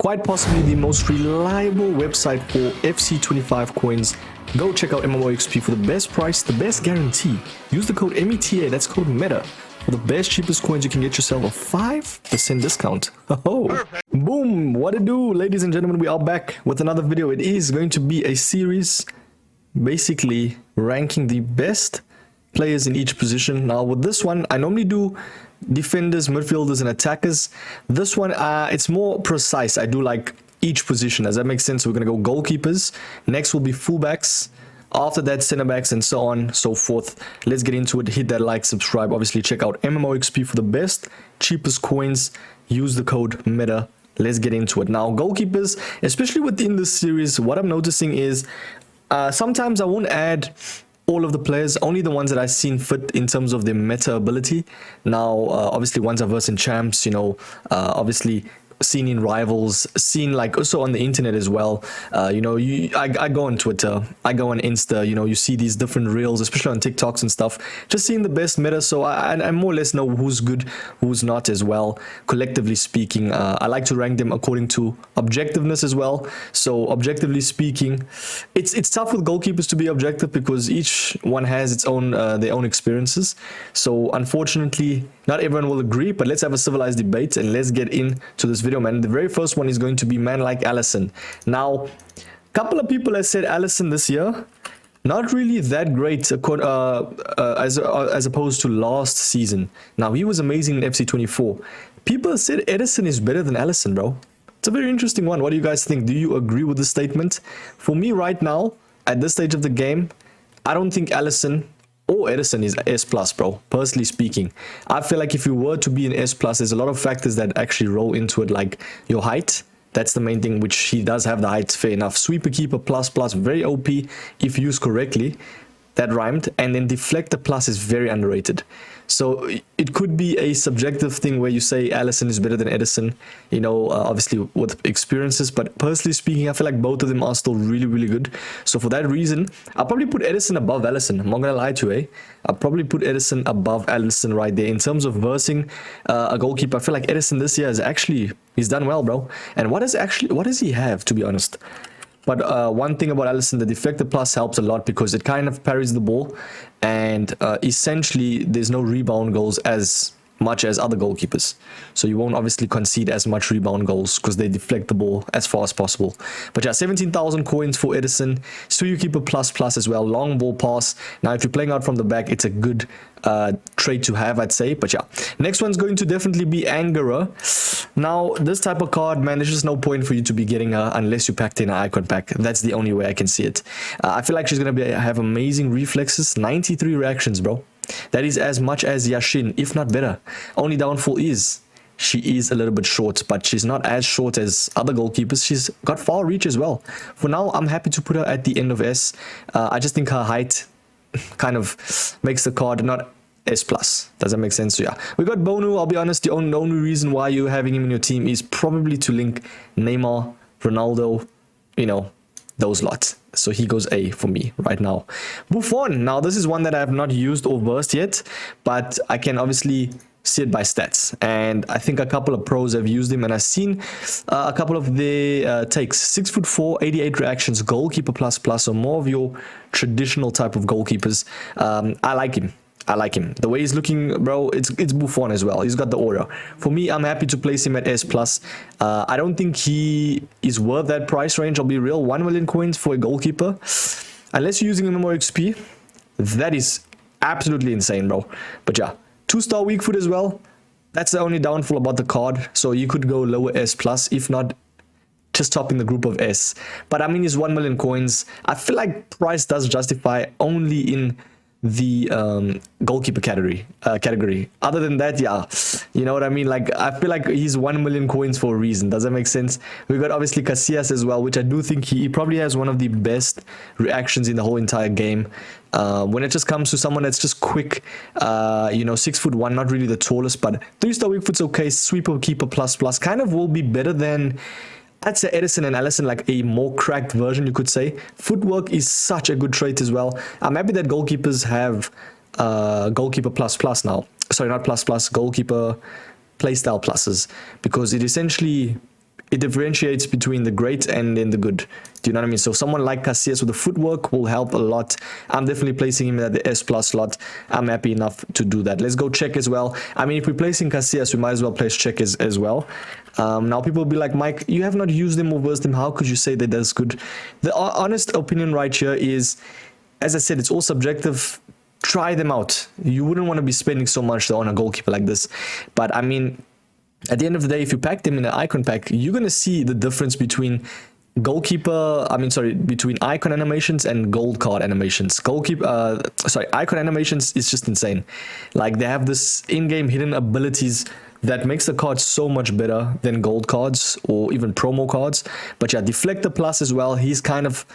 quite possibly the most reliable website for FC25 coins. Go check out MMOXP for the best price, the best guarantee. Use the code META, that's code META, for the best cheapest coins. You can get yourself a 5% discount. Oh, boom, what it do, ladies and gentlemen, we are back with another video. It is going to be a series basically ranking the best players in each position. Now with this one, I normally do defenders, midfielders and attackers. This one it's more precise. I do like each position. Does that make sense? We're gonna go goalkeepers, next will be fullbacks, after that center backs, and so on so forth. Let's get into it. Hit that like, subscribe, obviously check out MMOXP for the best cheapest coins. Use the code META. Let's get into it. Now goalkeepers, especially within this series, what I'm noticing is sometimes I won't add all of the players, only the ones that I've seen fit in terms of their meta ability. Now obviously ones I've versed in champs, you know, obviously seen in rivals, seen like also on the internet as well. You know, I go on Twitter, I go on Insta, you know, you see these different reels, especially on TikToks and stuff, just seeing the best meta. So I more or less know who's good, who's not as well, collectively speaking. I like to rank them according to objectiveness as well. So objectively speaking, it's tough with goalkeepers to be objective because each one has its own their own experiences. So unfortunately, not everyone will agree, but let's have a civilized debate and let's get into this video, man. The very first one is going to be man like Alisson. Now, a couple of people have said Alisson this year, not really that great as opposed to last season. Now, he was amazing in FC24. People said Ederson is better than Alisson, bro. It's a very interesting one. What do you guys think? Do you agree with the statement? For me right now, at this stage of the game, I don't think Alisson or Ederson is S+, bro. Personally speaking, I feel like if you were to be an S+, there's a lot of factors that actually roll into it, like your height. That's the main thing, which he does have the height, fair enough. Sweeper, keeper, plus, very OP if used correctly. That rhymed. And then deflector plus is very underrated. So it could be a subjective thing where you say Alisson is better than Ederson, you know, obviously with experiences. But personally speaking, I feel like both of them are still really, really good. So for that reason, I'll probably put Ederson above Alisson. I'm not going to lie to you, eh? I'll probably put Ederson above Alisson right there. In terms of versing a goalkeeper, I feel like Ederson this year is actually, he's done well, bro. And what does he have, to be honest? But one thing about Alisson, the deflector plus helps a lot because it kind of parries the ball, and essentially there's no rebound goals as much as other goalkeepers. So you won't obviously concede as much rebound goals because they deflect the ball as far as possible. But yeah, 17,000 coins for Ederson. Suyu keeper plus as well. Long ball pass. Now if you're playing out from the back, it's a good trait to have, I'd say. But yeah, next one's going to definitely be Angara. Now this type of card, man, there's just no point for you to be getting her unless you packed in an icon pack. That's the only way I can see it. I feel like she's gonna have amazing reflexes. 93 reactions, bro. That is as much as Yashin, if not better. Only downfall is she is a little bit short, but she's not as short as other goalkeepers. She's got far reach as well. For now, I'm happy to put her at the end of S. I just think her height kind of makes the card not S+. Does that make sense? So yeah, we got Bonu. I'll be honest, the only reason why you're having him in your team is probably to link Neymar, Ronaldo, you know, those lots. So he goes A for me right now. Buffon. Now this is one that I have not used or versed yet, but I can obviously see it by stats. And I think a couple of pros have used him, and I've seen a couple of the takes. 6'4", 88 reactions, goalkeeper plus, so more of your traditional type of goalkeepers. I like him. I like him. The way he's looking, bro, it's Buffon as well. He's got the aura. For me, I'm happy to place him at S+. I don't think he is worth that price range. I'll be real. 1 million coins for a goalkeeper. Unless you're using MMOXP, that is absolutely insane, bro. But yeah, 2-star weak foot as well. That's the only downfall about the card. So you could go lower S+, if not just top in the group of S. But I mean, it's 1 million coins. I feel like price does justify only in the goalkeeper category. Other than that, yeah, you know what I mean? Like, I feel like he's 1 million coins for a reason. Does that make sense? We got obviously Casillas as well, which I do think he probably has one of the best reactions in the whole entire game. When it just comes to someone that's just quick, you know, 6'1", not really the tallest, but 3-star weak foot's okay. Sweeper, keeper plus kind of will be better than, I'd say, Ederson and Alisson, like a more cracked version, you could say. Footwork is such a good trait as well. I'm happy that goalkeepers have goalkeeper plus now. Sorry, not plus, goalkeeper playstyle pluses, because it essentially it differentiates between the great and then the good. Do you know what I mean? So someone like Casillas with the footwork will help a lot. I'm definitely placing him at the S plus slot. I'm happy enough to do that. Let's go check as well. I mean, if we're placing Casillas, we might as well place check as well. Now people will be like, Mike, you have not used them or versed them. How could you say that that's good? The honest opinion right here is, as I said, it's all subjective. Try them out. You wouldn't want to be spending so much though on a goalkeeper like this. But I mean, at the end of the day, if you pack them in an icon pack, you're going to see the difference between between icon animations and gold card animations. Icon animations is just insane. Like, they have this in-game hidden abilities that makes the card so much better than gold cards or even promo cards. But yeah, Deflector Plus as well, he's kind of,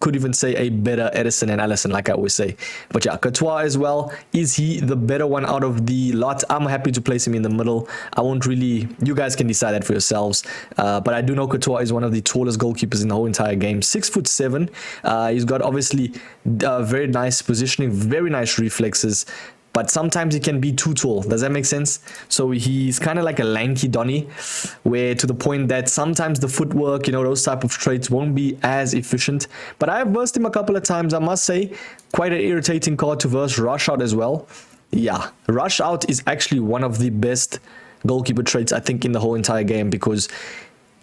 could even say, a better Edison and Allison, like I always say. But yeah, Courtois as well. Is he the better one out of the lot? I'm happy to place him in the middle. I won't really, you guys can decide that for yourselves. But I do know Courtois is one of the tallest goalkeepers in the whole entire game. 6'7". He's got obviously very nice positioning, very nice reflexes. But sometimes he can be too tall. Does that make sense? So he's kind of like a lanky Donny, where to the point that sometimes the footwork, you know, those type of traits won't be as efficient. But I have versed him a couple of times, I must say. Quite an irritating card to verse. Rush out as well. Yeah, rush out is actually one of the best goalkeeper traits, I think, in the whole entire game, because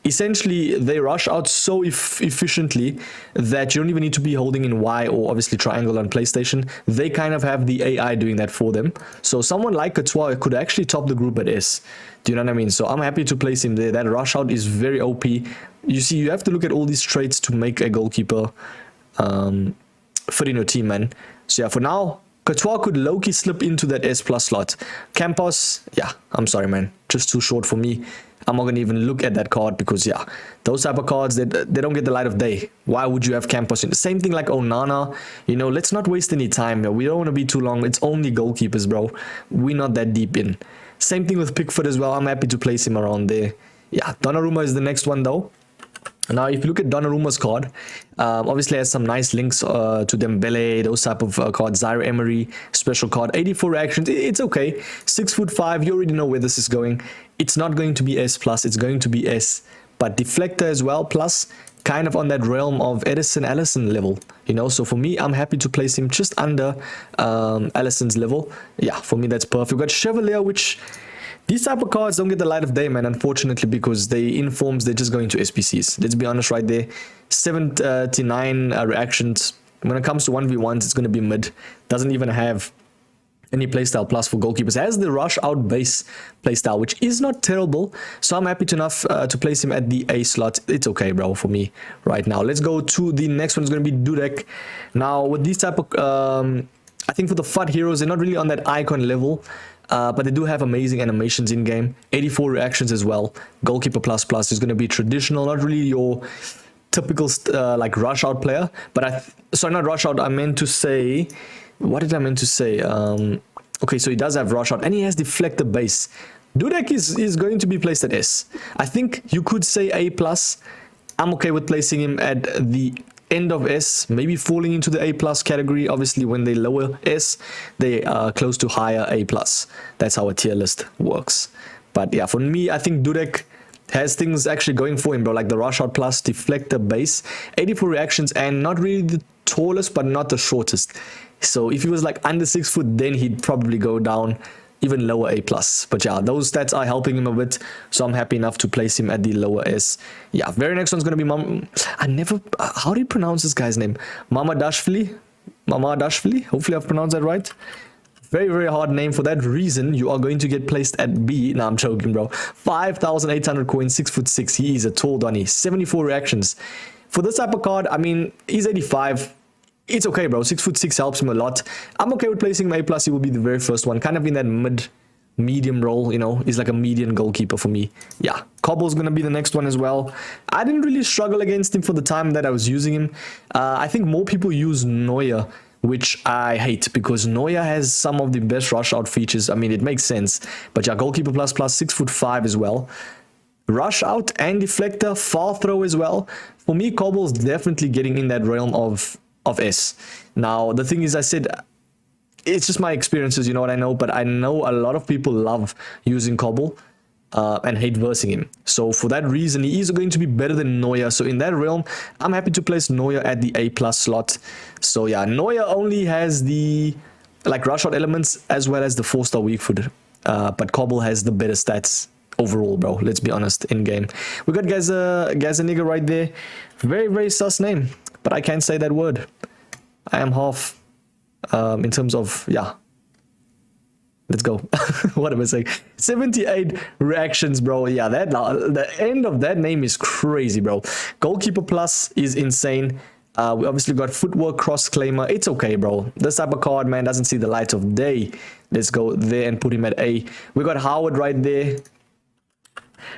essentially they rush out so efficiently that you don't even need to be holding in Y or obviously triangle on PlayStation. They kind of have the AI doing that for them. So someone like Courtois could actually top the group at S. Do you know what I mean? So I'm happy to place him there. That rush out is very OP. You see, you have to look at all these traits to make a goalkeeper fit in your team, man. So yeah, for now, Courtois could low-key slip into that S plus slot. Campos, yeah, I'm sorry, man. Just too short for me. I'm not going to even look at that card because, yeah, those type of cards, they don't get the light of day. Why would you have Campos in? The same thing like Onana. You know, let's not waste any time. We don't want to be too long. It's only goalkeepers, bro. We're not that deep in. Same thing with Pickford as well. I'm happy to place him around there. Yeah, Donnarumma is the next one, though. Now, if you look at Donnarumma's card, obviously has some nice links to Dembele, those type of cards. Zaire Emery, special card, 84 reactions. It's okay. 6'5". You already know where this is going. It's not going to be S plus. It's going to be S. But Deflector as well, plus kind of on that realm of Edison Allison level. You know, so for me, I'm happy to place him just under Allison's level. Yeah, for me, that's perfect. We've got Chevalier, which... These type of cards don't get the light of day, man, unfortunately, because they informs, they're just going to SPCs. Let's be honest right there. 79 reactions. When it comes to 1v1s, it's going to be mid. Doesn't even have any playstyle plus for goalkeepers. Has the rush out base playstyle, which is not terrible. So I'm happy enough to place him at the A slot. It's okay, bro, for me right now. Let's go to the next one. It's going to be Dudek. Now, with these type of... I think for the FUT heroes, they're not really on that icon level. But they do have amazing animations in game. 84 reactions as well. Goalkeeper plus plus is going to be traditional, not really your typical like rush out player. But sorry, not rush out. I meant to say, what did I meant to say? Okay, so he does have rush out and he has deflector base. Dudek is going to be placed at S. I think you could say A plus. I'm okay with placing him at the end of S, maybe falling into the A plus category. Obviously, when they lower S, they are close to higher A plus. That's how a tier list works. But yeah, for me, I think Dudek has things actually going for him, bro. Like the rush out plus, deflector base, 84 reactions, and not really the tallest, but not the shortest. So if he was like under 6 foot, then he'd probably go down even lower A plus. But yeah, those stats are helping him a bit, so I'm happy enough to place him at the lower S. Yeah, very next one's gonna be how do you pronounce this guy's name? Mamadashvili. Hopefully I've pronounced that right. Very, very hard name. For that reason, you are going to get placed at B. Nah, I'm joking, bro. 5,800 coins, 6'6". He is a tall Donny. 74 reactions. For this type of card, I mean, he's 85. It's okay, bro. 6'6" helps him a lot. I'm okay with placing him A plus. He will be the very first one, kind of in that medium role. You know, he's like a median goalkeeper for me. Yeah, Cobble's gonna be the next one as well. I didn't really struggle against him for the time that I was using him. I think more people use Neuer, which I hate, because Neuer has some of the best rush out features. I mean, it makes sense. But yeah, goalkeeper plus 6'5" as well. Rush out and deflector, far throw as well. For me, Cobble's definitely getting in that realm of S. Now, the thing is, I said, it's just my experiences, you know what I know, but I know a lot of people love using Cobble. and hate versing him. So for that reason, he is going to be better than Neuer. So in that realm, I'm happy to place Neuer at the A+ slot. So yeah, Neuer only has the like rush shot elements as well as the 4-star weak foot, but Cobble has the better stats overall, bro. Let's be honest. In game, we got Gazaniga right there. Very sus name, but I can't say that word. I am half in terms of, yeah. Let's go. What am I saying? 78 reactions, bro. Yeah, that the end of that name is crazy, bro. Goalkeeper plus is insane. We obviously got footwork cross claimer. It's okay, bro. This type of card, man, doesn't see the light of day. Let's go there and put him at A. We got Howard right there.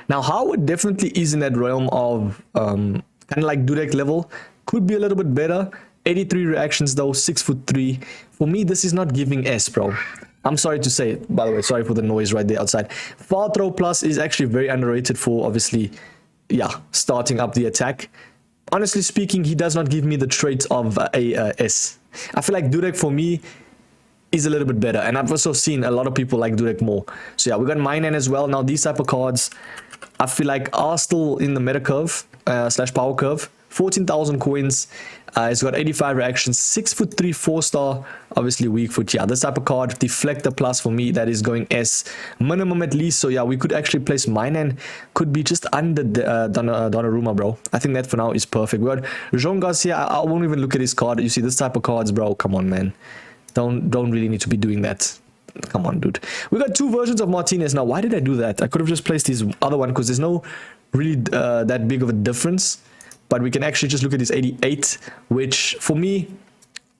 Now, Howard definitely is in that realm of kind of like Dudek level. Could be a little bit better. 83 reactions though, 6'3". For me, this is not giving S, bro. I'm sorry to say it, by the way. Sorry for the noise right there outside. Far throw plus is actually very underrated for, obviously, yeah, starting up the attack. Honestly speaking, he does not give me the traits of a S. I feel like Dudek for me is a little bit better, and I've also seen a lot of people like Dudek more. So yeah, we got Minan as well. Now these type of cards, I feel like are still in the meta curve slash power curve. 14,000 coins. It's got 85 reactions, 6'3", 4-star, obviously weak foot. Yeah, this type of card, deflector plus for me, that is going S minimum at least. So yeah, we could actually place Minan, could be just under Donnarumma, bro. I think that for now is perfect. We got Jean Garcia. I won't even look at his card. You see this type of cards, bro. Come on, man. Don't really need to be doing that. Come on, dude. We got two versions of Martinez. Now, why did I do that? I could have just placed his other one because there's no really that big of a difference. But we can actually just look at his 88, which for me,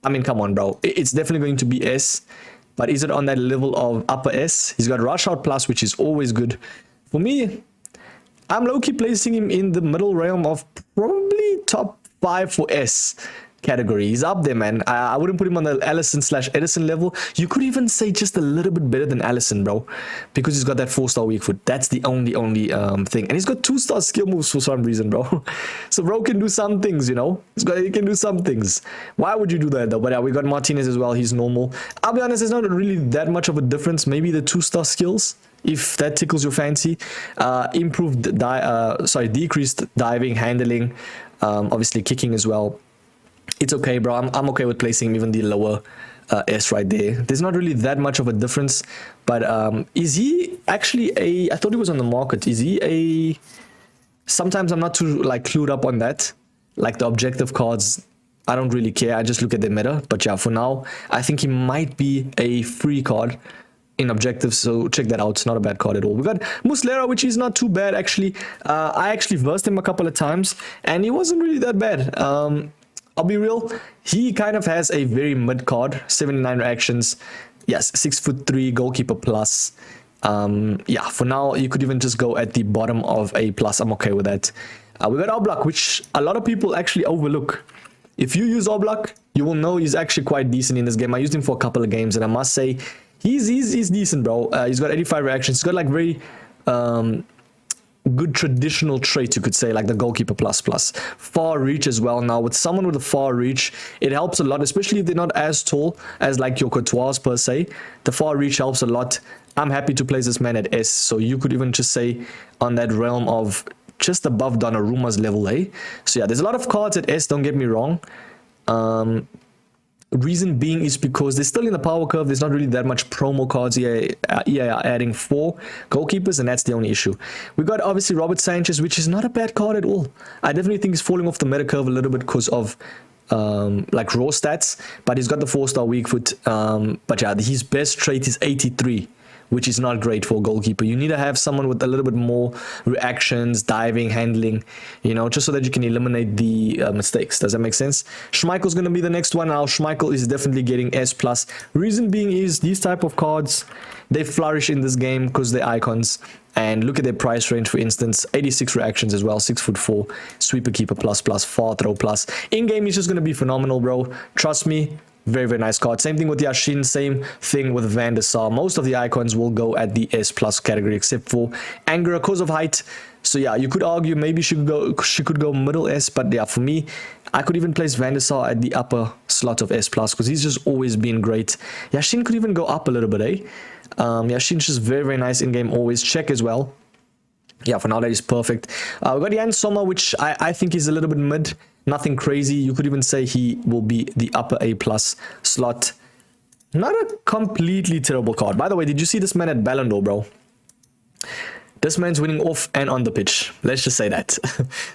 I mean, come on, bro. It's definitely going to be S. But is it on that level of upper S? He's got rush out plus, which is always good. For me, I'm low-key placing him in the middle realm of probably top 5 for S category. He's up there, man. I wouldn't put him on the Allison / Edison level. You could even say just a little bit better than Allison, bro, because he's got that 4-star weak foot. That's the only thing. And he's got 2-star skill moves for some reason, bro. So bro can do some things, you know. He can do some things. Why would you do that though? But yeah, we got Martinez as well. He's normal. I'll be honest, there's not really that much of a difference. Maybe the 2-star skills, if that tickles your fancy. Decreased diving, handling, obviously kicking as well. It's okay, bro. I'm okay with placing even the lower S right there. There's not really that much of a difference. But is he actually a... I thought he was on the market. Is he a... Sometimes I'm not too like clued up on that. Like the objective cards, I don't really care. I just look at the meta. But yeah, for now, I think he might be a free card in objectives, so check that out. It's not a bad card at all. We got Muslera, which is not too bad actually. I actually versed him a couple of times, and he wasn't really that bad. I'll be real, he kind of has a very mid card, 79 reactions. Yes, 6'3", goalkeeper plus. Yeah, for now, you could even just go at the bottom of A+. I'm okay with that. We got Oblak, which a lot of people actually overlook. If you use Oblak, you will know he's actually quite decent in this game. I used him for a couple of games, and I must say, he's decent, bro. He's got 85 reactions. He's got like very... good traditional traits, you could say, like the goalkeeper plus. Far reach as well. Now with someone with a far reach, it helps a lot, especially if they're not as tall as like your Courtois per se. The far reach helps a lot. I'm happy to place this man at S, so you could even just say on that realm of just above Donnarumma's level, eh? So yeah, there's a lot of cards at S, don't get me wrong. Reason being is because they're still in the power curve. There's not really that much promo cards here. EA are adding 4 goalkeepers, and that's the only issue. We got obviously Robert Sanchez, which is not a bad card at all. I definitely think he's falling off the meta curve a little bit because of like raw stats, but he's got the 4-star weak foot. But yeah, his best trait is 83, which is not great for a goalkeeper. You need to have someone with a little bit more reactions, diving, handling, you know, just so that you can eliminate the mistakes. Does that make sense? Schmeichel's going to be the next one. Now, Schmeichel is definitely getting S+. Reason being is these type of cards, they flourish in this game because they're icons. And look at their price range, for instance, 86 reactions as well, 6'4", sweeper keeper plus, far throw plus. In-game, he's just going to be phenomenal, bro. Trust me. Very nice card. Same thing with Yashin, same thing with Van der Sar. Most of the icons will go at the S+ category except for Angera because of height. So yeah, you could argue maybe she could go middle S, but yeah, for me, I could even place Van der Sar at the upper slot of S+ because he's just always been great. Yashin could even go up a little bit, eh? Yashin's just very nice in game, always. Check as well. Yeah, for now that is perfect. We got Jan Sommer, which I think is a little bit mid. Nothing crazy. You could even say he will be the upper A plus slot. Not a completely terrible card. By the way, did you see this man at Ballon d'Or, bro? This man's winning off and on the pitch. Let's just say that.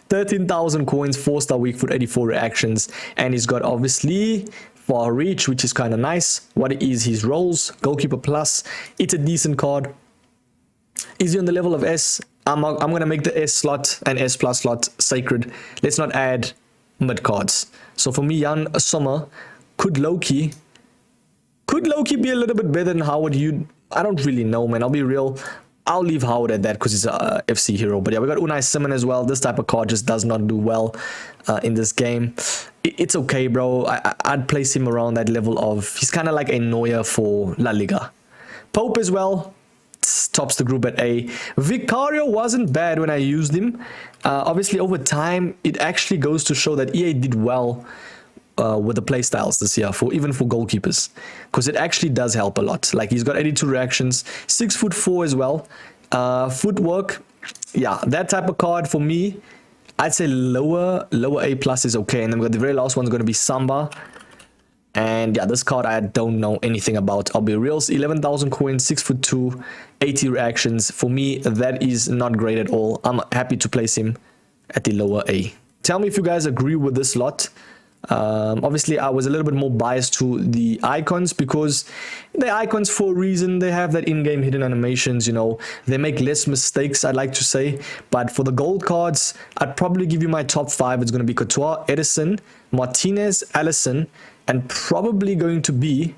13,000 coins, 4-star weak foot, 84 reactions. And he's got obviously far reach, which is kind of nice. What is his rolls? Goalkeeper plus. It's a decent card. Is he on the level of S? I'm going to make the S slot and S plus slot sacred. Let's not add mid cards. So for me, Jan Sommer could low-key be a little bit better than Howard. I don't really know, man. I'll be real. I'll leave Howard at that because he's a FC hero. But yeah, we got Unai Simon as well. This type of card just does not do well in this game. It's okay, bro. I'd place him around that level of... He's kind of like a Neuer for La Liga. Pope as well. Tops the group at A. Vicario wasn't bad when I used him. Obviously, over time, it actually goes to show that EA did well with the playstyles this year, even for goalkeepers, because it actually does help a lot. Like, he's got 82 reactions, 6'4" as well. Footwork, yeah, that type of card for me, I'd say lower A plus is okay. And then we got the very last one's going to be Samba. And yeah, this card I don't know anything about. I'll be real. 11,000 coins, 6'2", 80 reactions. For me, that is not great at all. I'm happy to place him at the lower A. Tell me if you guys agree with this lot. Obviously, I was a little bit more biased to the icons because they're icons for a reason. They have that in-game hidden animations, you know. They make less mistakes, I'd like to say. But for the gold cards, I'd probably give you my top 5. It's going to be Courtois, Edison, Martinez, Alisson, and probably going to be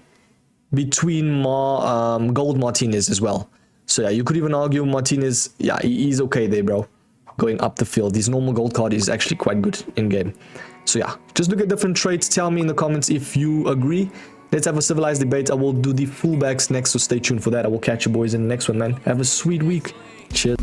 between Gold Martinez as well. So yeah, you could even argue Martinez, yeah, he's okay there, bro. Going up the field. His normal gold card is actually quite good in-game. So yeah, just look at different traits. Tell me in the comments if you agree. Let's have a civilized debate. I will do the fullbacks next, so stay tuned for that. I will catch you boys in the next one, man. Have a sweet week. Cheers.